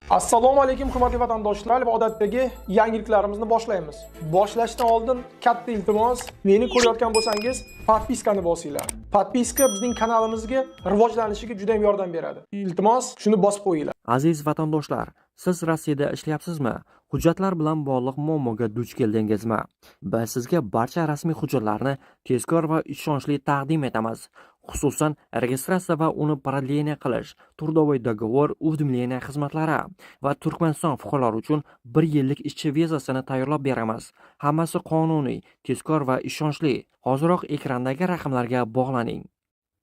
Assalomu alaykum hurmatli vatandoshlar va odatdagi yangiliklarimizni boshlaymiz. Boshlashdan oldin katta iltimos, meni ko'rayotgan bo'lsangiz, podpiskani bosinglar. Podpiska bizning kanalimizga rivojlanishiga juda ham yordam beradi. Iltimos, shuni bosib qo'yinglar. Aziz vatandoshlar, siz Rossiyada ishlayapsizmi? Hujjatlar bilan bog'liq muammoga duch keldingizmi? Biz sizga barcha rasmiy hujjatlarni tezkor va ishonchli taqdim etamiz. Xususan, registratsiya va uni продление qilish, трудовой договор, уведомление xizmatlari va Turkmaniston fuqarolari uchun 1 yillik ishchi vizasini tayyorlab beramiz. Hammasi qonuniy, tezkor va ishonchli. Hoziroq ekrandagi raqamlarga bog'laning.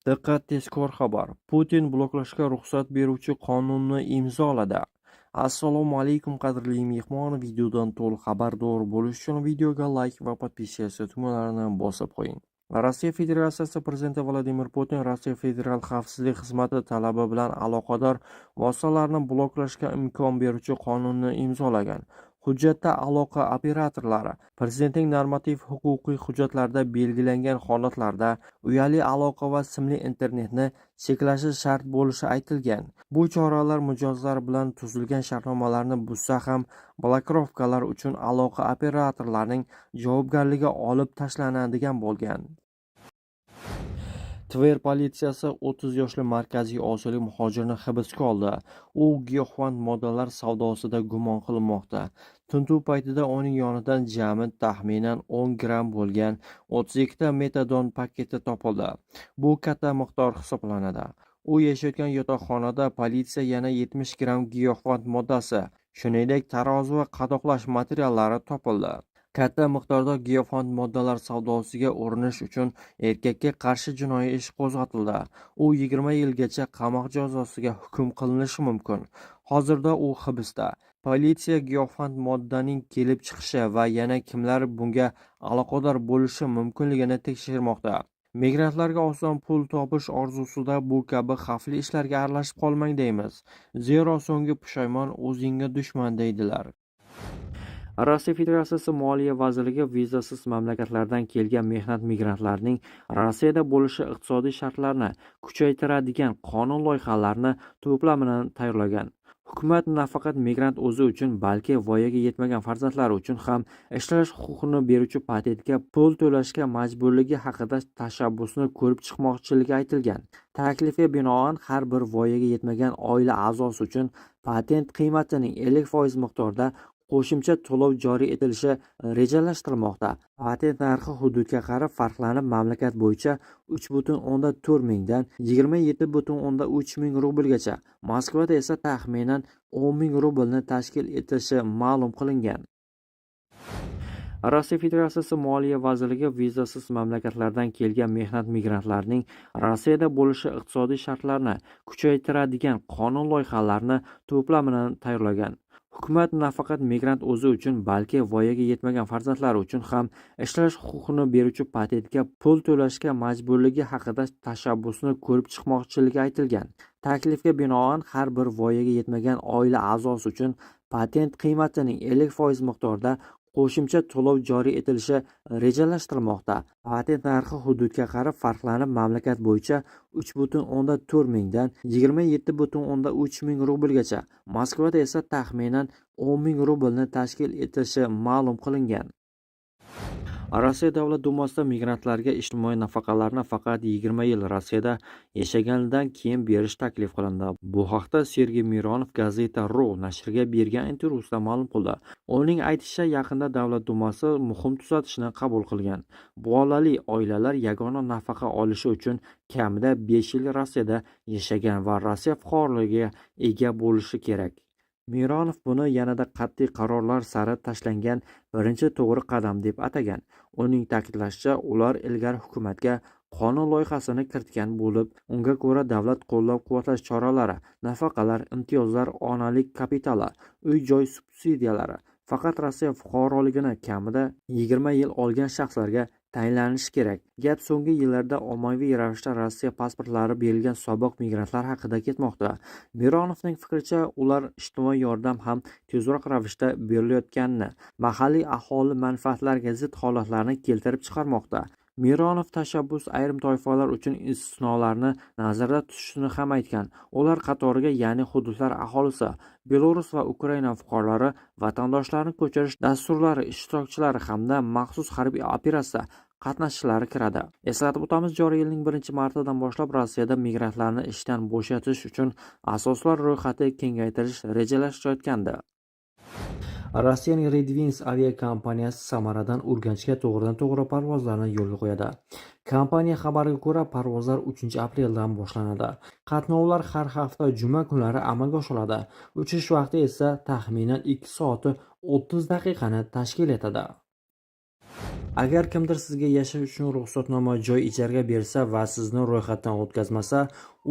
Diqqat, tezkor xabar. Putin bloklashga ruxsat beruvchi qonunni imzoladi. Assalomu alaykum qadrli mehmon, videodan to'liq xabardor bo'lish uchun videoga like va podpiska tugmalarini bosib qo'ying. Rossiya Federatsiyasi prezidenti Vladimir Putin Rossiya Federal xavfsizlik xizmati talabi bilan aloqador vositalarni bloklashga imkon beruvchi qonunni imzolagan. Hujjatda aloqa operatorlari prezidentning normativ-huquqiy hujjatlarida belgilangan holatlarda uyali aloqa va simli internetni cheklashi shart bo'lishi aytilgan. Bu choralar mijozlar bilan tuzilgan shartnomalarni buzsa ham blokirovkalar uchun aloqa operatorlarining javobgarligi olib tashlanadigan bo'lgan. Tver politsiyasi 30 yoshli Markaziy Osiyolik muhojirni hibsga oldi. U giyohvand moddalar savdosida gumon qilinmoqda. Tintuv paytida uning yonidan jami taxminan 10 gram bo'lgan 32 ta metadon paketi topildi. Bu katta miqdor hisoblanadi. U yashayotgan yotoqxonada politsiya yana 70 gram giyohvand moddasi, shuningdek tarozi va qadoqlash materiallari topildi. Katta miqdorda giyohvand moddalar savdosiga urinish uchun erkakka qarshi jinoiy ish qo'zg'atildi. U 20 yilgacha qamoq jazosiga hukm qilinishi mumkin. Hozirda u hibsda. Politsiya giyohvand moddaning kelib chiqishi va yana kimlar bunga aloqador bo'lishi mumkinligini tekshirmoqda. Migrantlarga oson pul topish orzusida bu kabi xavfli ishlarga aralashib qolmang deymiz. Zero so'nggi pushaymon o'zingga dushman deydilar. Rossiya Federatsiyasi Moliya vazirligi vizasiz mamlakatlardan kelgan mehnat migrantlarining Rossiyada bo'lishi iqtisodiy shartlarni kuchaytiradigan qonun loyihalarini to'plamini tayyorlagan. Hukumat nafaqat migrant o'zi uchun, balki voyaga yetmagan farzandlari uchun ham ishlash huquqini beruvchi patentga pul to'lashga majburligi haqida tashabbusni ko'rib chiqmoqchiligi aytilgan. Taklifga binoan har bir voyaga yetmagan oila a'zosi uchun patent qiymatining 50% miqdorida qo'shimcha to'lov joriy etilishi rejalashtirilmoqda. Patent narxi hududga qarab farqlanib, mamlakat bo'yicha 3,4 mingdan 27,3 ming rublgacha, Moskvada esa taxminan 10 ming rublni tashkil etishi ma'lum qilingan. Rossiya Federatsiyasi Moliya vazirligi vizasiz mamlakatlardan kelgan mehnat migrantlarining Rossiyada bo'lishi iqtisodiy shartlarni kuchaytiradigan qonun loyihalarini to'plamini tayyorlagan. Hukumat nafaqat migrant o'zi uchun, balki voyaga yetmagan farzandlari uchun ham ishlash huquqini beruvchi patentga pul to'lashga majburligi haqida tashabbusni ko'rib chiqmoqchiligi aytilgan. Taklifga binoan har bir voyaga yetmagan oila a'zosi uchun patent qiymatining 50% miqdorida qo'shimcha to'lov joriy etilishi rejalashtirilmoqda. Patent narxi hududga qarab farqlanib, mamlakat bo'yicha 3,4 mingdan 27,3 ming rublgacha, Moskvada esa taxminan 10 ming rublni tashkil etishi ma'lum qilingan. Rossiya Davlat Dumasida migrantlarga ijtimoiy nafaqalarni faqat 20 yil Rossiyada yashaganidan keyin berish taklif qilindi. Bu haqda Sergey Mironov Gazeta.ru nashriga bergan intervyusida ma'lum qildi. Uning aytishicha, yaqinda Davlat Dumasi muhim tuzatishni qabul qilgan. Bolali oilalar yagona nafaqa olishi uchun kamida 5 yil Rossiyada yashagan va Rossiya fuqaroligiga ega bo'lishi kerak. Mironov buni yanada qat'iy qarorlar sari tashlangan birinchi to'g'ri qadam deb atagan. Uning ta'kidlashicha, ular ilgari hukumatga qonun loyihasini kiritgan bo'lib, unga ko'ra davlat qo'llab-quvvatlash choralari, nafaqalar, imtiyozlar, onalik kapitali, uy-joy subsidiyalari faqat Rossiya fuqaroligini kamida 20 yil olgan shaxslarga tayinlanishi kerak. Gap so'nggi yillarda ommaviy ravishda Rossiya pasportlari berilgan sobiq migrantlar haqida ketmoqda. Mironovning fikricha, ular ijtimoiy yordam ham tezroq ravishda berilayotganini, mahalliy aholi manfaatlariga zid holatlarni keltirib chiqarmoqda. Mironov tashabbus ayrim toifalar uchun istisnolarni nazarda tutishini ham aytgan. Ular qatoriga ya'ni hududlar aholisi, Belarus va Ukraina fuqarolari, vatandoshlarni ko'chirish dasturlari ishtirokchilari hamda maxsus harbiy operatsiya qatnashchilari kiradi. Eslatib o'tamiz, joriy yilning 1-martidan boshlab Rossiyada migrantlarni ishdan bo'shatish uchun asoslar ro'yxati kengaytirish rejalashtirilgandi. Rossiyaning Red Wings aviakompaniyasi Samaradan Urganchga to'g'ridan-to'g'ri parvozlarni yo'lga qo'yadi. Kompaniya xabariga ko'ra, parvozlar 3-apreldan boshlanadi. Qatnovlar har hafta juma kunlari amalga oshiriladi. Uchish vaqti esa taxminan 2 soat 30 daqiqani tashkil etadi. Agar kimdir sizga yashash uchun ruxsatnoma joy ijaraga bersa va sizni ro'yxatdan o'tkazmasa,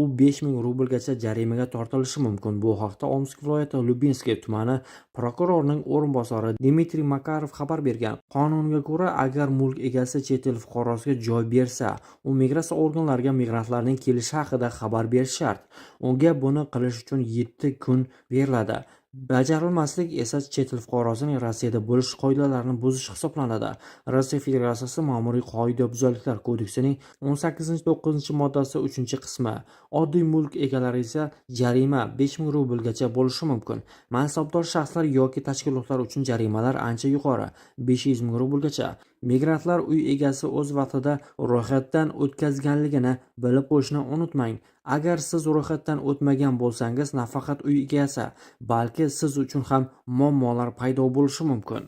u 5000 rublgacha jarimaga tortilishi mumkin. Bu haqda Omsk viloyati Lubinskiy tumani prokurorining o'rinbosari Dmitriy Makarov xabar bergan. Qonunga ko'ra, agar mulk egasi chet el fuqarosiga joy bersa, u migratsiya organlariga migrantlarning kelishi haqida xabar berishi shart. Unga buni qilish uchun 7 kun beriladi. Bajarilmaslik esa chet el fuqarosining Rossiyada bo'lish qoidalarini buzish hisoblanadi. Rossiya Federatsiyasi Ma'muriy qoidabuzarliklar kodeksining 18-9 moddasi 3-qismi. Oddiy mulk egalari esa jarima 5000 rublgacha bo'lishi mumkin. Mansabdor shaxslar yoki tashkilotlar uchun jarimalar ancha yuqori, 500 ming rublgacha. Migrantlar uy egasi o'z vaqtida ro'yxatdan o'tkazganligini bilib qo'yishni unutmang. Agar siz ro'yxatdan o'tmagan bo'lsangiz, nafaqat uy egasi, balki siz uchun ham muammolar paydo bo'lishi mumkin.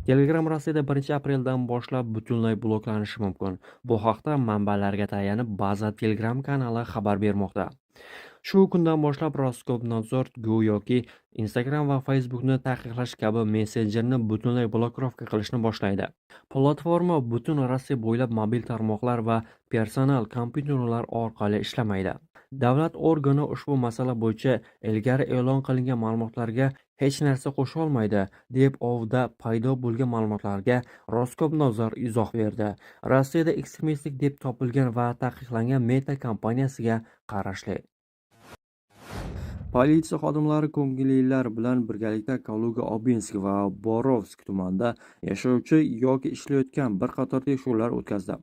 Telegram Rossiyada 1-apreldan boshlab butunlay bloklanishi mumkin. Bu haqda manbalarga tayanib, Baza Telegram kanali xabar bermoqda. Shu kundan boshlab Roskobnadzor go'yoki Instagram va Facebookni taqiqlash kabi messenjerni butunlay blokirovka qilishni boshlaydi. Platforma butun Rossiya bo'ylab mobil tarmoqlar va personal kompyuterlar orqali ishlamaydi. Davlat organi ushbu masala bo'yicha ilgari e'lon qilingan ma'lumotlarga hech narsa qo'sha olmaydi, deb OVda paydo bo'lgan ma'lumotlarga Roskobnadzor izoh berdi. Rossiyada ekstremistik deb topilgan va taqiqlangan Meta kompaniyasiga qarashli politsiya xodimlari ko'ngillilar bilan birgalikda Kaluga-Obinsk va Borovsk tumanida yashovchi yoki ishlayotgan bir qator tekshiruvlar o'tkazdi.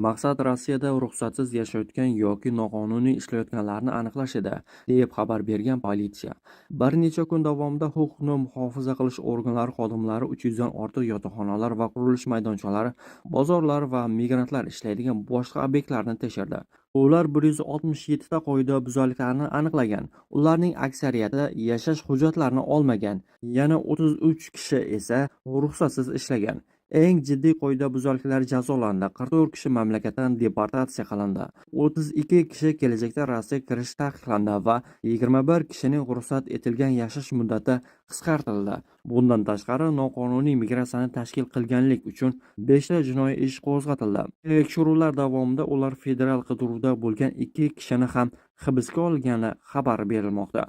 Maqsad Rossiyada ruxsatsiz yashayotgan yoki noqonuniy ishlayotganlarni aniqlash edi, deb xabar bergan politsiya. Bir necha kun davomida huquqni muhofaza qilish organlari xodimlari 300 dan ortiq yotoqxonalar va qurilish maydonchalari, bozorlar va migrantlar ishlaydigan boshqa obyektlarni tekshirdi. Ular 167 ta qoidabuzarliklarni aniqlagan. Ularning aksariyati yashash hujjatlarini olmagan, yana 33 kishi esa ruxsatsiz ishlagan. Eng jiddiy qoidabuzarliklar jazolandi. 44 kishi mamlakatdan deportatsiya qilindi. 32 kishi kelajakda Rossiyaga kirish taqiqlandi va 21 kishining ruxsat etilgan yashash muddati qisqartirildi. Bundan tashqari, noqonuniy migratsiyani tashkil qilganlik uchun 5 ta jinoiy ish qo'zg'atildi. Tekshiruvlar davomida ular federal qidiruvda bo'lgan 2 kishini ham hibsga olgani xabar berilmoqda.